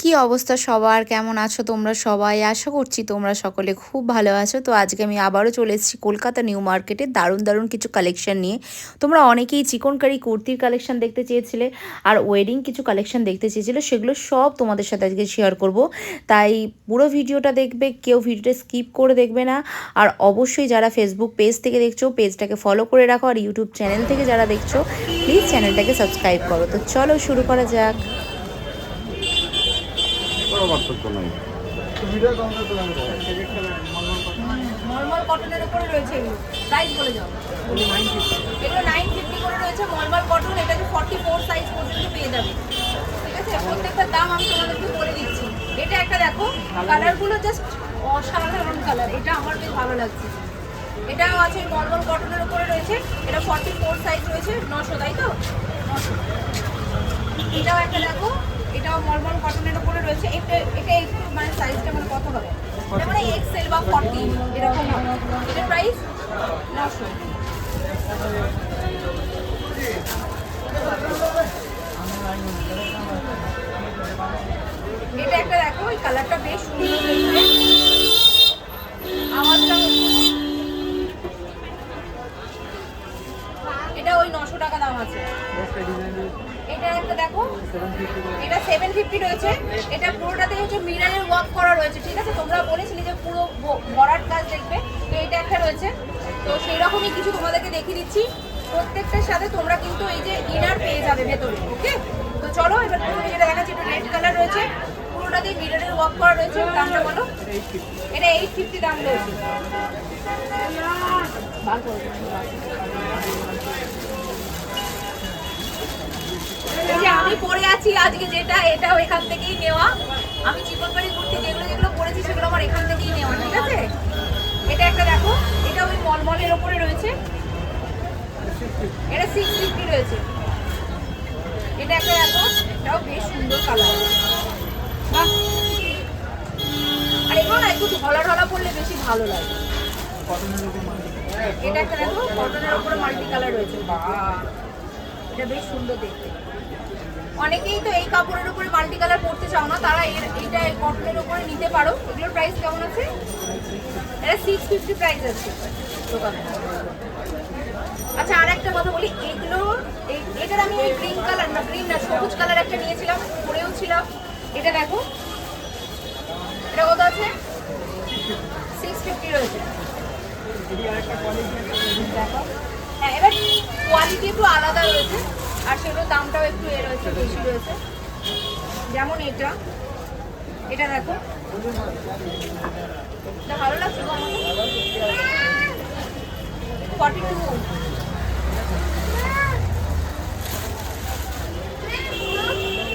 কি অবস্থা সবার, কেমন আছো তোমরা সবাই? আশা করছি তোমরা সকলে খুব ভালো আছো। তো আজকে আমি আবারও চলে এসেছি কলকাতা নিউ মার্কেটে দারুণ দারুণ কিছু কালেকশন নিয়ে। তোমরা অনেকেই চিকনকারি কুর্তির কালেকশন দেখতে চেয়েছিলে আর ওয়েডিং কিছু কালেকশন দেখতে চেয়েছিলে, সেগুলো সব তোমাদের সাথে আজকে শেয়ার করব। তাই পুরো ভিডিওটা দেখবে, কেউ ভিডিওটা স্কিপ করে দেখবে না। আর অবশ্যই যারা ফেসবুক পেজ থেকে দেখছো পেজটাকে ফলো করে রাখো, আর ইউটিউব চ্যানেল থেকে যারা দেখছো প্লিজ চ্যানেলটাকে সাবস্ক্রাইব করো। তো চলো শুরু করা যাক। কোনো পার্থক্য নাই। মলমল কটনের উপরে রয়েছে এগুলো। প্রাইস বলে যাও। এগুলো 950 করে রয়েছে মলমল কটন। এটা যে 44 সাইজ পর্যন্ত পেয়ে যাবে। ঠিক আছে, প্রত্যেকটার দাম আমি তোমাদেরকে বলে দিচ্ছি। এটা একটা দেখো, কালারগুলো জাস্ট অসাধারণ কালার। এটা আমার বেশ ভালো লাগছে। এটাও আছে মলমল কটনের উপরে রয়েছে। এটা 44 সাইজ রয়েছে, 900, তাই তো? 900। এটাও একটা দেখো, এটাও মলমল কটনের উপরে রয়েছে। এটা একটু মানে সাইজটা মানে কত হবে, এটা মানে এক্সেল বা 40 এরকম হবে। এটার প্রাইস 900। এটা একটা দেখো, এই কালারটা বেশ সুন্দর দেখতে। আওয়াজটা এটা ওই 900 টাকা দাম আছে। এটা একটা দেখো, এটা 750 রয়েছে। এটা পুরোটাতে হচ্ছে মিররের ওয়ার্ক করা রয়েছে। ঠিক আছে, তোমরা বলেছিলে যে পুরো ভরাট কাজ দেখবে, তো এটা একটা রয়েছে। তো সেই রকমই কিছু তোমাদেরকে দেখিয়ে দিচ্ছি। প্রত্যেকটার সাথে তোমরা কিন্তু এই যে ইনার পেয়ে যাবে ভেতরে। ওকে, তো চলো এবার পুরো যেটা দেখাচ্ছি, এটা রেড কালার রয়েছে, পুরোটাতে মিররের ওয়ার্ক করা রয়েছে। দামটা বলো। এটা 850 দাম রয়েছে। আমি পরে আছি আজকে যেটা, এটাও এখান থেকেই নেওয়া। আমি চিকনকারি কুর্তি যেগুলো যেগুলো পরেছি সেগুলো আমার এখান থেকেই নেওয়া। ঠিক আছে, এটা একটা দেখো, এটা ওই মলমলের ওপরে রয়েছে। এটা 650 রয়েছে। এটা একটা দেখো, এটাও বেশ সুন্দর কালার। বাহ, আর এগুলো না একটু ঢলা ঢলা পড়লে বেশি ভালো লাগে। এটা একটা দেখো, কটনের উপরে মাল্টি কালার রয়েছে। বাহ, এটা বেশ সুন্দর দেখতে। অনেকেই তো এই কাপড়ের উপরে মাল্টি কালার পরতে চাও না, তারা এইটা কটনের উপরে নিতে পারো। এগুলোর প্রাইস কেমন আছে? এটা 650 প্রাইস আছে দোকানে। আচ্ছা, আর একটা কথা বলি, এগুলো এটার আমি এই গ্রিন না সবুজ কালার একটা নিয়েছিলাম, পরেও ছিলাম। এটা দেখো, এটা কত আছে? 650 রয়েছে। দেখো, হ্যাঁ, এবার কোয়ালিটি একটু আলাদা রয়েছে, আর সেগুলোর দামটাও একটু রয়েছে, বেশি রয়েছে। যেমন এটা দেখো, এটা ভালো লাগছে গো আমাকে। 42।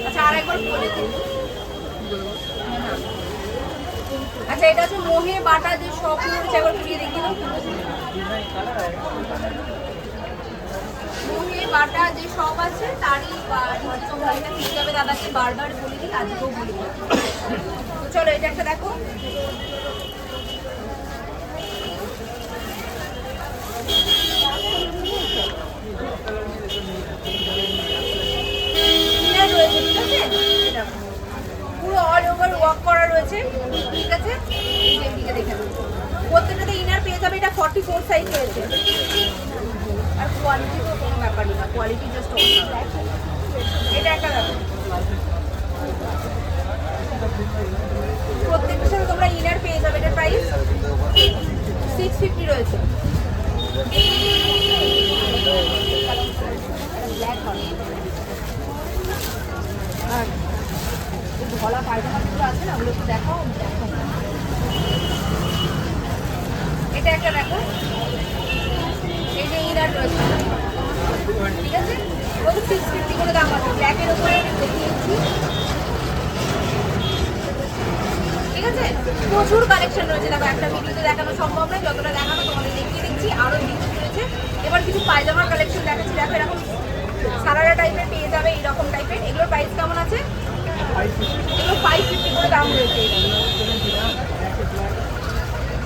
আচ্ছা, আর একবার বলে দিন। আচ্ছা, এটা হচ্ছে মোহে বাটা যে সব রয়েছে, একবার ঘুরিয়ে দেখিয়ে দাও। মোহে বাটা যে সব আছে তারই তোমরা এটা পেয়ে যাবে। দাদাকে বারবার বলে দিই, আজকেও বলে দিই। তো চলো, এটা একটা দেখো, রয়েছে। ঠিক আছে, পুরো অল ওভার ওয়ার্ক করা রয়েছে। ঠিক আছে, এই যে এদিকে দেখে প্রত্যেকটাতে ইনার পেয়ে যাবে। এটা 44 সাইজ রয়েছে। আর কোয়ালিটি তো কোনো ব্যাপারই না, কোয়ালিটি জাস্ট এটা একটা দেখো, প্রত্যেকটার সাথে তোমরা ইনার পেয়ে যাবে। এটার প্রাইস 650 রয়েছে। আর ধলা পায়জামাগুলো আছে না, ওগুলো একটু দেখো। এটা একটা দেখো, এই যে ইনার রয়েছে। ঠিক আছে, ওই 650 করে দাম আছে। ব্ল্যাকের উপরে দেখিয়েছি। ঠিক আছে, প্রচুর কালেকশন রয়েছে। দেখো, একটা ভিডিওতে দেখানো সম্ভব নয়, যতটা দেখানো তোমাদের দেখিয়ে দিচ্ছি। আরও জিনিস রয়েছে। এবার কিছু পায়জামার কালেকশন দেখাচ্ছি। দেখো, এরকম সারারা টাইপের পেয়ে যাবে, এইরকম টাইপের। এগুলোর প্রাইস কেমন আছে? এগুলো 550 করে দাম রয়েছে।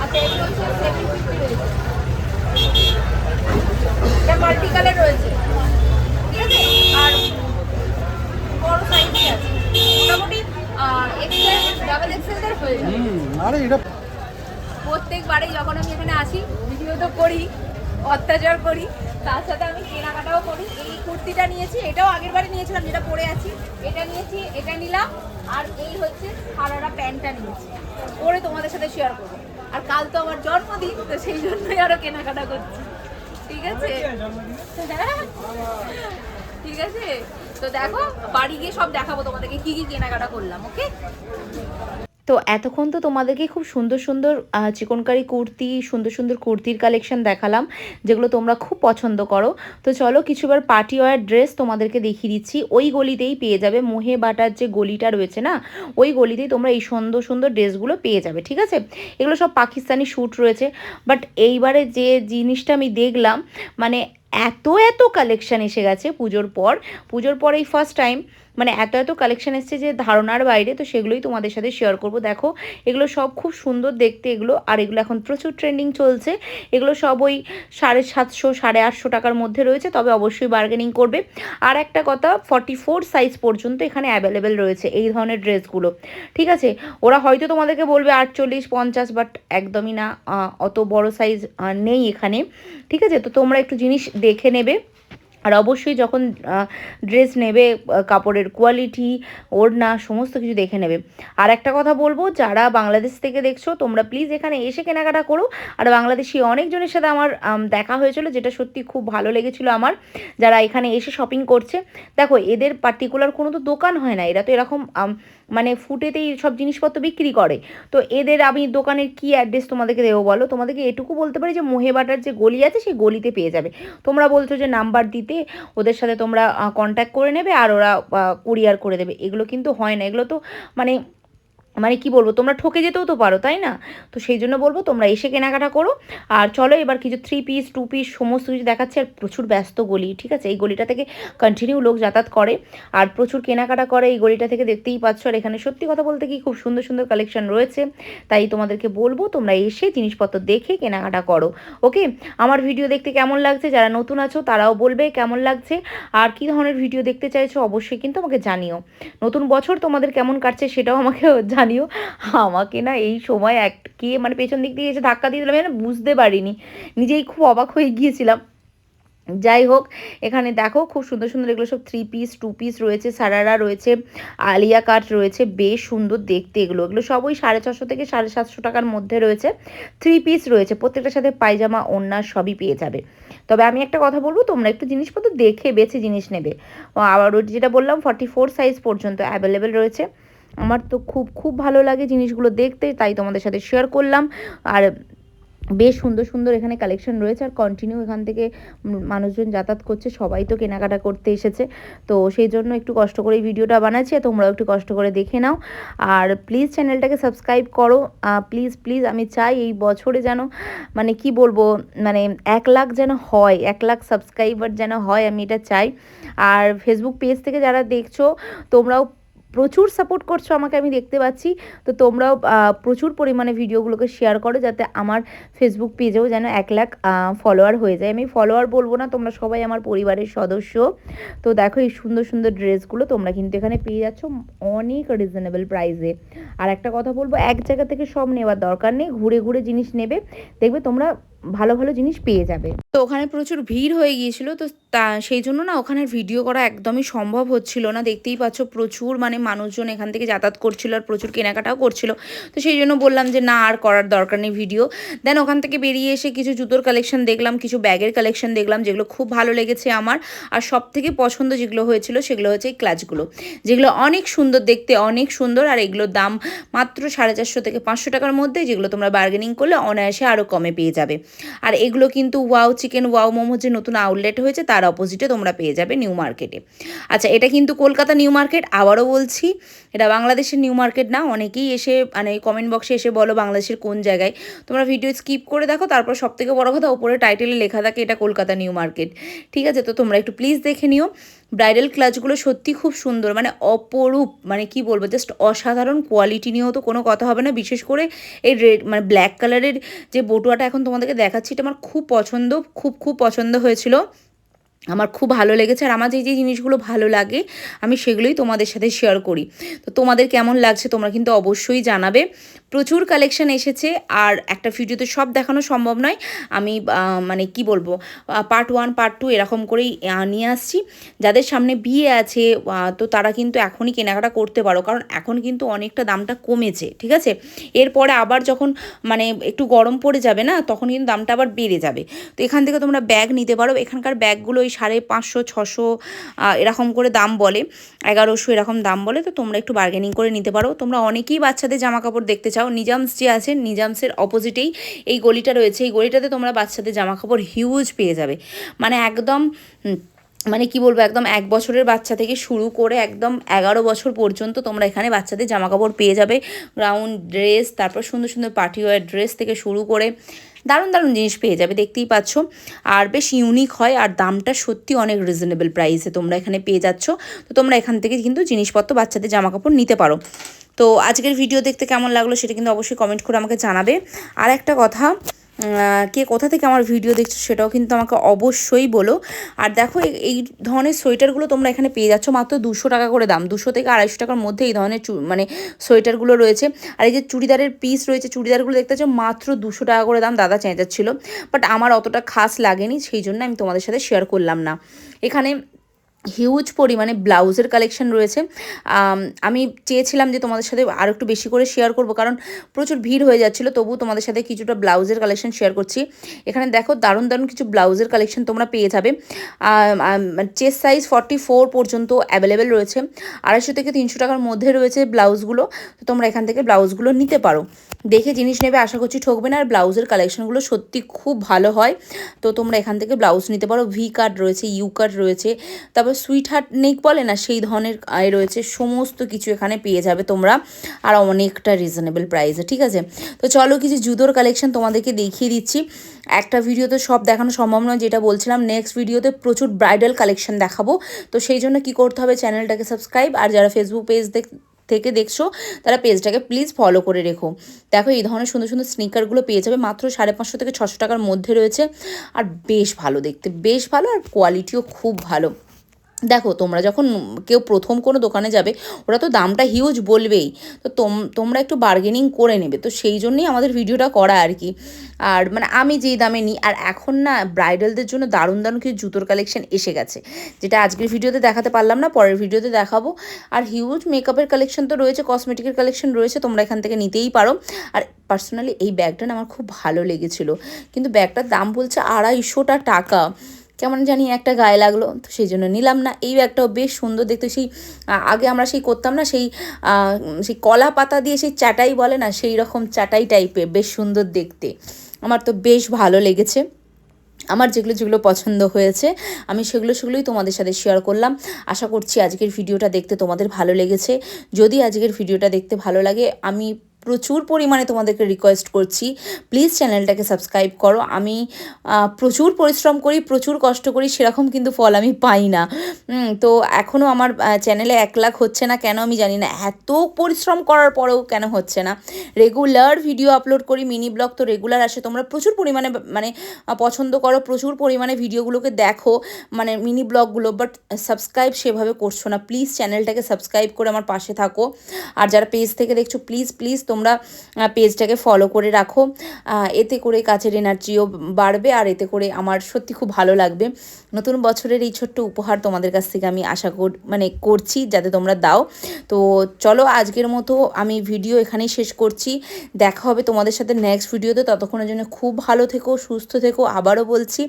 আচ্ছা, এগুলো হচ্ছে 750 রয়েছে। এটা মাল্টি কালার রয়েছে। ঠিক আছে, আর বড় সাইজই আছে। মোটামুটি এক্সেল ডাবল এক্সেলদের হয়ে যাবে। আরে এটা প্রত্যেকবারে যখন আমি এখানে আসি ভিডিও তো করি, অত্যাচার করি, তার সাথে আমি কেনাকাটাও করি। এই কুর্তিটা নিয়েছি, এটাও আগের বারে নিয়েছিলাম যেটা পরে আছি, এটা নিয়েছি, এটা নিলাম, আর এই হচ্ছে সারারা প্যান্টটা নিয়েছি, পরে তোমাদের সাথে শেয়ার করবো। আর কাল তো আমার জন্মদিন, তো সেই জন্যই আরো কেনাকাটা করছি। ঠিক আছে, ঠিক আছে, তো দেখো বাড়ি গিয়ে সব দেখাবো তোমাদেরকে কি কি কেনাকাটা করলাম। ওকে, তো এতক্ষণ তো তোমাদেরকে খুব সুন্দর সুন্দর চিকনকারি কুর্তি, সুন্দর সুন্দর কুর্তির কালেকশন দেখালাম, যেগুলো তোমরা খুব পছন্দ করো। তো চলো কিছুবার পার্টি ওয়্যার ড্রেস তোমাদেরকে দেখিয়ে দিচ্ছি। ওই গলিতেই পেয়ে যাবে, মোহে বাটার যে গলিটা রয়েছে না, ওই গলিতেই তোমরা এই সুন্দর সুন্দর ড্রেসগুলো পেয়ে যাবে। ঠিক আছে, এগুলো সব পাকিস্তানি শ্যুট রয়েছে। বাট এইবারে যে জিনিসটা আমি দেখলাম, মানে এত এত কালেকশান এসে গেছে পুজোর পর এই ফার্স্ট টাইম, মানে এত এত কালেকশান এসছে যে ধারণার বাইরে। তো সেগুলোই তোমাদের সাথে শেয়ার করব। দেখো এগুলো সব খুব সুন্দর দেখতে এগুলো, আর এগুলো এখন প্রচুর ট্রেন্ডিং চলছে। এগুলো সব ওই 750 850 টাকার মধ্যে রয়েছে, তবে অবশ্যই বার্গেনিং করবে। আর একটা কথা, 44 সাইজ পর্যন্ত এখানে অ্যাভেলেবেল রয়েছে এই ধরনের ড্রেসগুলো। ঠিক আছে, ওরা হয়তো তোমাদেরকে বলবে 48 50, বাট একদমই না, অত বড় সাইজ নেই এখানে। ঠিক আছে, তো তোমরা একটু জিনিস দেখে নেবে। আর অবশ্যই যখন ড্রেস নেবে, কাপড়ের কোয়ালিটি, ওড়না, সমস্ত কিছু দেখে নেবে। আর একটা কথা বলবো, যারা বাংলাদেশ থেকে দেখছো তোমরা প্লিজ এখানে এসে কেনাকাটা করো। আর বাংলাদেশি অনেকজনের সাথে আমার দেখা হয়েছিল, যেটা সত্যি খুব ভালো লেগেছিলো আমার, যারা এখানে এসে শপিং করছে। দেখো এদের পার্টিকুলার কোনো তো দোকান হয় না, এরা তো এরকম মানে ফুটেতেই সব জিনিসপত্র বিক্রি করে। তো এদের আমি দোকানের কি অ্যাড্রেস তোমাদেরকে দেবো বলো? তোমাদেরকে এটুকু বলতে পারি যে মোহেবাটার যে গলি আছে সেই গলিতে পেয়ে যাবে। তোমরা বলছো যে নাম্বার দিতে, ওদের সাথে তোমরা কন্ট্যাক্ট করে নেবে আর ওরা কুরিয়ার করে দেবে। এগুলো কিন্তু হয় না, এগুলো তো মানে মানে কি বলবো, তোমরা ঠকে যেতেও তো পারো, তাই না? তো সেই জন্য বলবো তোমরা এসে কেনাকাটা করো। আর চলো এবার কিছু 3 পিস 2 পিস সমস্ত কিছু দেখাচ্ছে। আর প্রচুর ব্যস্ত গলি, ঠিক আছে, এই গলিটা থেকে কন্টিনিউ লোক যাতায়াত করে আর প্রচুর কেনাকাটা করে এই গলিটা থেকে, দেখতেই পাচ্ছ। আর এখানে সত্যি কথা বলতে কি খুব সুন্দর সুন্দর কালেকশন রয়েছে, তাই তোমাদেরকে বলবো তোমরা এসে জিনিসপত্র দেখে কেনাকাটা করো। ওকে, আমার ভিডিও দেখতে কেমন লাগছে, যারা নতুন আছো তারাও বলবে কেমন লাগছে, আর কী ধরনের ভিডিও দেখতে চাইছো অবশ্যই কিন্তু আমাকে জানিও। নতুন বছর তোমাদের কেমন কাটছে সেটাও আমাকে জানিও। আমাকে না এই সময় কে মানে পেছন দিক দিয়ে এসে ধাক্কা দিয়ে দিলাম, আমি না বুঝতে পারিনি, নিজেই খুব অবাক হয়ে গিয়েছিলাম। যাই হোক, এখানে দেখো খুব সুন্দর সুন্দর এগুলো সব 3 পিস 2 পিস রয়েছে, সারারা রয়েছে, আলিয়া কাট রয়েছে, বেশ সুন্দর দেখতে এগুলো। এগুলো সব ওই 650 থেকে 750 টাকার মধ্যে রয়েছে। 3 পিস রয়েছে, প্রত্যেকটার সাথে পায়জামা, ওড়না সবই পেয়ে যাবে। তবে আমি একটা কথা বলবো, তোমরা একটু জিনিসপত্র দেখে বেছে জিনিস নেবে। আবার ওই যেটা বললাম 44 সাইজ পর্যন্ত অ্যাভেলেবেল রয়েছে। আমার তো খুব খুব ভালো লাগে জিনিসগুলো দেখতে, তাই তোমাদের সাথে শেয়ার করলাম। আর বেশ সুন্দর সুন্দর এখানে কালেকশন রয়েছে, আর কন্টিনিউ এখান থেকে মানুষজন যাতায়াত করছে, সবাই তো কেনাকাটা করতে এসেছে। তো সেই জন্য একটু কষ্ট করে এই ভিডিওটা বানাচ্ছি, তোমরাও একটু কষ্ট করে দেখে নাও। আর প্লিজ চ্যানেলটাকে সাবস্ক্রাইব করো, প্লিজ প্লিজ। আমি চাই এই বছরে যেন মানে কি বলবো, মানে 1 লাখ যেন হয়, 1 লাখ সাবস্ক্রাইবার যেন হয়, আমি এটা চাই। আর ফেসবুক পেজ থেকে যারা দেখছো তোমরাও প্রচুর সাপোর্ট করছো আমাকে, আমি দেখতে পাচ্ছি। তো তোমরাও প্রচুর পরিমাণে ভিডিওগুলোকে শেয়ার করো, যাতে আমার ফেসবুক পেজেও যেন 1 লাখ ফলোয়ার হয়ে যায়। আমি ফলোয়ার বলবো না, তোমরা সবাই আমার পরিবারের সদস্য। তো দেখো এই সুন্দর সুন্দর ড্রেসগুলো তোমরা কিন্তু এখানে পেয়ে যাচ্ছ অনেক রিজনেবল প্রাইসে। আর একটা কথা বলবো, এক জায়গা থেকে সব নেওয়ার দরকার নেই, ঘুরে ঘুরে জিনিস নেবে, দেখবে তোমরা ভালো ভালো জিনিস পেয়ে যাবে। তো ওখানে প্রচুর ভিড় হয়ে গিয়েছিল, তো সেই জন্য না ওখানে ভিডিও করা একদমই সম্ভব হচ্ছিল না। দেখতেই পাচ্ছ প্রচুর মানে মানুষজন এখান থেকে যাতায়াত করছিল আর প্রচুর কেনাকাটাও করছিল। তো সেই জন্য বললাম যে না আর করার দরকার নেই ভিডিও। দেন ওখান থেকে বেরিয়ে এসে কিছু জুতোর কালেকশন দেখলাম, কিছু ব্যাগের কালেকশন দেখলাম, যেগুলো খুব ভালো লেগেছে আমার। আর সব থেকে পছন্দ যেগুলো হয়েছিল সেগুলো হচ্ছে এই ক্লাচগুলো, যেগুলো অনেক সুন্দর দেখতে, অনেক সুন্দর। আর এগুলোর দাম মাত্র 450 থেকে 500 টাকার মধ্যে, যেগুলো তোমরা বার্গেনিং করলে অনায়াসে আরও কমে পেয়ে যাবে। আর এগুলো কিন্তু ওয়াও চিকেন, ওয়াও মোমো যে নতুন আউটলেট হয়েছে তার অপোজিটে তোমরা পেয়ে যাবে নিউ মার্কেটে। আচ্ছা, এটা কিন্তু কলকাতা নিউ মার্কেট, আবারও বলছি এটা বাংলাদেশের নিউ মার্কেট না। অনেকেই এসে মানে কমেন্ট বক্সে এসে বলো বাংলাদেশের কোন জায়গায়। তোমরা ভিডিও স্কিপ করে দেখো, তারপর সবথেকে বড় কথা ওপরে টাইটেলে লেখা থাকে এটা কলকাতা নিউ মার্কেট। ঠিক আছে, তো তোমরা একটু প্লিজ দেখে নিও। ব্রাইডাল ক্লাচগুলো সত্যি খুব সুন্দর, মানে অপরূপ, মানে কি বলবো, জাস্ট অসাধারণ। কোয়ালিটি নিয়েও তো কোনো কথা হবে না। বিশেষ করে এই রেড মানে ব্ল্যাক কালারের যে বটুয়াটা এখন তোমাদেরকে দেখাচ্ছি, এটা আমার খুব পছন্দ, খুব খুব পছন্দ হয়েছিল। আমার খুব ভালো লেগেছে। আর আমার যে জিনিসগুলো ভালো লাগে আমি সেগুলোই তোমাদের সাথে শেয়ার করি। তো তোমাদের কেমন লাগছে তোমরা কিন্তু অবশ্যই জানাবে। প্রচুর কালেকশন এসেছে, আর একটা ভিডিওতে সব দেখানো সম্ভব নয়। আমি মানে কি বলবো, পার্ট 1 পার্ট 2 এরকম করেই নিয়ে আসছি। যাদের সামনে বিয়ে আছে তো তারা কিন্তু এখনই কেনাকাটা করতে পারো, কারণ এখন কিন্তু অনেকটা দামটা কমেছে, ঠিক আছে? এরপরে আবার যখন মানে একটু গরম পড়ে যাবে না, তখন কিন্তু দামটা আবার বেড়ে যাবে। তো এখান থেকে তোমরা ব্যাগ নিতে পারো। এখানকার ব্যাগগুলো ওই 550-600 এরকম করে দাম বলে, 1100 এরকম দাম বলে। তো তোমরা একটু বার্গেনিং করে নিতে পারো। তোমরা অনেকেই বাচ্চাদের জামা কাপড় দেখতে চাও। নিজামস যে আছে, নিজামসের অপোজিটেই এই গলিটা রয়েছে। এই গলিটাতে তোমরা বাচ্চাদের জামা কাপড় হিউজ পেয়ে যাবে, মানে একদম মানে কি বলবো, একদম 1 বছরের বাচ্চা থেকে শুরু করে একদম 11 বছর পর্যন্ত তোমরা এখানে বাচ্চাদের জামা কাপড় পেয়ে যাবে। গ্রাউন্ড ড্রেস, তারপর সুন্দর সুন্দর পার্টি ওয়্যার ড্রেস থেকে শুরু করে দারুণ দারুণ জিনিস পেয়ে যাবে, দেখতেই পাচ্ছ। আর বেশ ইউনিক হয়, আর দামটা সত্যি অনেক রিজনেবল প্রাইসে তোমরা এখানে পেয়ে যাচ্ছ। তো তোমরা এখান থেকে কিন্তু জিনিসপত্র, বাচ্চাদের জামা কাপড় নিতে পারো। তো আজকের ভিডিও দেখতে কেমন লাগলো সেটা কিন্তু অবশ্যই কমেন্ট করে আমাকে জানাবে। আর একটা কথা, কে কোথা থেকে আমার ভিডিও দেখছো সেটাও কিন্তু আমাকে অবশ্যই বলো। আর দেখো এই ধরনের সোয়েটারগুলো তোমরা এখানে পেয়ে যাচ্ছ মাত্র 200 টাকা করে দাম, 200 থেকে 250 টাকার মধ্যে এই ধরনের মানে সোয়েটারগুলো রয়েছে। আর এই যে চুড়িদারের পিস রয়েছে, চুড়িদারগুলো দেখতে পাচ্ছ মাত্র 200 টাকা করে দাম। দাদা চেঁচাচ্ছিল, বাট আমার অতটা খাস লাগেনি, সেই জন্য আমি তোমাদের সাথে শেয়ার করলাম না। এখানে হিউজ পরিমাণে ব্লাউজের কালেকশন রয়েছে। আমি চেয়েছিলাম যে তোমাদের সাথে আর একটু বেশি করে শেয়ার করব, কারণ প্রচুর ভিড় হয়ে যাচ্ছিলো, তবুও তোমাদের সাথে কিছুটা ব্লাউজের কালেকশন শেয়ার করছি। এখানে দেখো দারুণ দারুণ কিছু ব্লাউজের কালেকশন তোমরা পেয়ে যাবে। চেস্ট সাইজ 44 পর্যন্ত অ্যাভেলেবেল রয়েছে। 250 থেকে 300 টাকার মধ্যে রয়েছে ব্লাউজগুলো। তো তোমরা এখান থেকে ব্লাউজগুলো নিতে পারো, দেখে জিনিস নেবে, আশা করছি ঠকবে না। আর ব্লাউজের কালেকশনগুলো সত্যি খুব ভালো হয়। তো তোমরা এখান থেকে ব্লাউজ নিতে পারো। ভি কাট রয়েছে, ইউ কাট রয়েছে, তারপর সুইট হার্ট নেক বলে না, সেই ধরনের রয়েছে। সমস্ত কিছু এখানে পেয়ে যাবে তোমরা, আর অনেকটা রিজনেবল প্রাইসে, ঠিক আছে? তো চলো কিছু জুতোর কালেকশন তোমাদেরকে দেখিয়ে দিচ্ছি। একটা ভিডিওতে সব দেখানো সম্ভব নয়, যেটা বলছিলাম নেক্সট ভিডিওতে প্রচুর ব্রাইডাল কালেকশন দেখাবো। তো সেই জন্য কী করতে হবে, চ্যানেলটাকে সাবস্ক্রাইব, আর যারা ফেসবুক পেজ থেকে দেখছো তারা পেজটাকে প্লিজ ফলো করে রেখো। দেখো এই ধরনের সুন্দর সুন্দর স্নিকারগুলো পেয়ে যাবে মাত্র 550 থেকে 600 টাকার মধ্যে রয়েছে। আর বেশ ভালো দেখতে, বেশ ভালো, আর কোয়ালিটিও খুব ভালো। দেখো তোমরা যখন কেউ প্রথম কোনো দোকানে যাবে, ওরা তো দামটা হিউজ বলবেই। তো তোমরা একটু বার্গেনিং করে নেবে, তো সেই জন্যই আমাদের ভিডিওটা করা আর কি। আর মানে আমি যেই দামে নিই, আর এখন না ব্রাইডালদের জন্য দারুণ দারুণ কিছু জুতোর কালেকশন এসে গেছে, যেটা আজকের ভিডিওতে দেখাতে পারলাম না, পরের ভিডিওতে দেখাবো। আর হিউজ মেকআপের কালেকশন তো রয়েছে, কসমেটিকের কালেকশন রয়েছে, তোমরা এখান থেকে নিতেই পারো। আর পার্সোনালি এই ব্যাগটা না আমার খুব ভালো লেগেছিলো, কিন্তু ব্যাগটার দাম বলছে 250 টাকা। কেমন জানি একটা গায়ে লাগলো, তো সেই জন্য নিলাম না। এই ব্যাগটাও বেশ সুন্দর দেখতে, সেই আগে আমরা সেই করতাম না, সেই সেই কলা পাতা দিয়ে সেই চাটাই বলে না, সেই রকম চাটাই টাইপের, বেশ সুন্দর দেখতে। আমার তো বেশ ভালো লেগেছে। আমার যেগুলো যেগুলো পছন্দ হয়েছে আমি সেগুলোই তোমাদের সাথে শেয়ার করলাম। আশা করছি আজকের ভিডিওটা দেখতে তোমাদের ভালো লেগেছে। যদি আজকের ভিডিওটা দেখতে ভালো লাগে, আমি প্রচুর পরিমাণে তোমাদেরকে রিকোয়েস্ট করছি, প্লিজ চ্যানেলটাকে সাবস্ক্রাইব করো। আমি প্রচুর পরিশ্রম করি, প্রচুর কষ্ট করি, সেরকম কিন্তু ফল আমি পাই না। তো এখনও আমার চ্যানেলে 1 লাখ হচ্ছে না, কেন আমি জানি না। এত পরিশ্রম করার পরেও কেন হচ্ছে না। রেগুলার ভিডিও আপলোড করি, মিনি ব্লগ তো রেগুলার আসে, তোমরা প্রচুর পরিমাণে মানে পছন্দ করো, প্রচুর পরিমাণে ভিডিওগুলোকে দেখো, মানে মিনি ব্লগগুলো, বাট সাবস্ক্রাইব সেভাবে করছো না। প্লিজ চ্যানেলটাকে সাবস্ক্রাইব করে আমার পাশে থাকো। আর যারা পেজ থেকে দেখছো, প্লিজ প্লিজ তোমরা পেজটাকে ফলো করে রাখো। এতে করে কাছের এনার্জিও বাড়বে, আর এতে করে আমার সত্যি খুব ভালো লাগবে। নতুন বছরের এই ছোট্ট উপহার তোমাদের কাছ থেকে আমি আশা করছি যাতে তোমরা দাও। তো চলো আজকের মতো আমি ভিডিও এখানেই শেষ করছি। দেখা হবে তোমাদের সাথে নেক্সট ভিডিওতে। ততক্ষণের জন্য খুব ভালো থেকো, সুস্থ থেকো। আবারও বলছি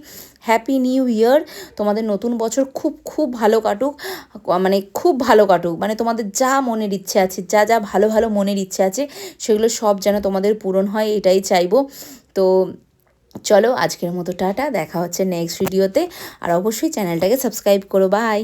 হ্যাপি নিউ ইয়ার। তোমাদের নতুন বছর খুব খুব ভালো কাটুক, মানে খুব ভালো কাটুক, মানে তোমাদের যা মনের ইচ্ছে আছে, যা যা ভালো ভালো মনের ইচ্ছে আছে, সেগুলো সব যেন তোমাদের পূরণ হয়, এটাই চাইবো। তো চলো আজকের মতো টাটা, দেখা হচ্ছে নেক্সট ভিডিওতে। আর অবশ্যই চ্যানেলটাকে সাবস্ক্রাইব করো। বাই।